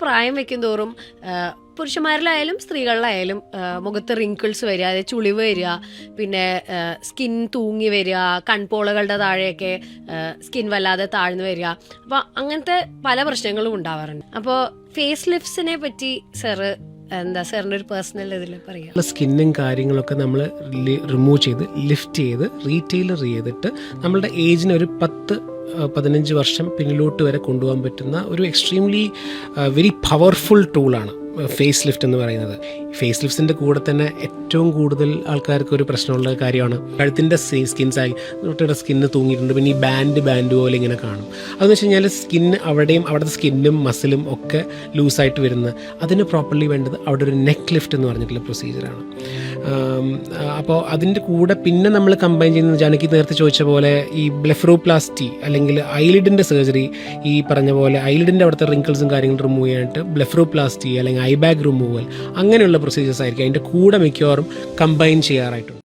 പ്രായം വെക്കും തോറും പുരുഷന്മാരിലായാലും സ്ത്രീകളിലായാലും മുഖത്ത് റിങ്കിൾസ് വരിക, അതായത് ചുളിവ് വരിക, പിന്നെ സ്കിൻ തൂങ്ങി വരിക, കൺപോളകളുടെ താഴെയൊക്കെ സ്കിൻ വല്ലാതെ താഴ്ന്നു വരിക. അപ്പോൾ അങ്ങനത്തെ പല പ്രശ്നങ്ങളും ഉണ്ടാവാറുണ്ട്. അപ്പോൾ ഫേസ് ലിഫ്റ്റ്സിനെ പറ്റി സാറിൻ്റെ ഒരു പേഴ്സണൽ ഇതിൽ പറയാം. സ്കിന്നും കാര്യങ്ങളൊക്കെ നമ്മൾ റിമൂവ് ചെയ്ത് ലിഫ്റ്റ് ചെയ്ത് റീറ്റെയിലർ ചെയ്തിട്ട് നമ്മളുടെ ഏജിന് ഒരു 10-15 വർഷം പിന്നിലോട്ട് വരെ കൊണ്ടുപോകാൻ പറ്റുന്ന ഒരു എക്സ്ട്രീംലി വെരി പവർഫുൾ ടൂളാണ് ഫേസ് ലിഫ്റ്റ് എന്ന് പറയുന്നത്. ഫേസ് ലിഫ്റ്റിൻ്റെ കൂടെ തന്നെ ഏറ്റവും കൂടുതൽ ആൾക്കാർക്ക് ഒരു പ്രശ്നമുള്ള കാര്യമാണ് കഴുത്തിൻ്റെ തൊട്ടിയുടെ സ്കിന്ന് തൂങ്ങിയിട്ടുണ്ട്. പിന്നെ ഈ ബാൻഡ് പോലെ ഇങ്ങനെ കാണും. അതെന്ന് വെച്ച് കഴിഞ്ഞാൽ അവിടുത്തെ സ്കിന്നും മസിലും ഒക്കെ ലൂസായിട്ട് വരുന്നത്. അതിന് പ്രോപ്പർലി വേണ്ടത് അവിടെ ഒരു നെക്ക് ലിഫ്റ്റ് എന്ന് പറഞ്ഞിട്ടുള്ള പ്രൊസീജിയറാണ്. അപ്പോൾ അതിൻ്റെ കൂടെ പിന്നെ നമ്മൾ കമ്പൈൻ ചെയ്യുന്നത് ജാനകി നേരത്തെ ചോദിച്ച പോലെ ഈ ബ്ലെഫറോപ്ലാസ്റ്റി അല്ലെങ്കിൽ ഐലിഡിൻ്റെ സർജറി, ഈ പറഞ്ഞ പോലെ ഐലിഡിൻ്റെ അവിടുത്തെ റിങ്കിൾസും കാര്യങ്ങളും റിമൂവ് ചെയ്യാനായിട്ട് ബ്ലെഫറോപ്ലാസ്റ്റി അല്ലെങ്കിൽ ഐ ബാഗ് റിമൂവൽ, അങ്ങനെയുള്ള പ്രൊസീജിയേഴ്സ് ആയിരിക്കും അതിൻ്റെ കൂടെ മിക്കവാറും കമ്പൈൻ ചെയ്യാറായിട്ടുണ്ട്.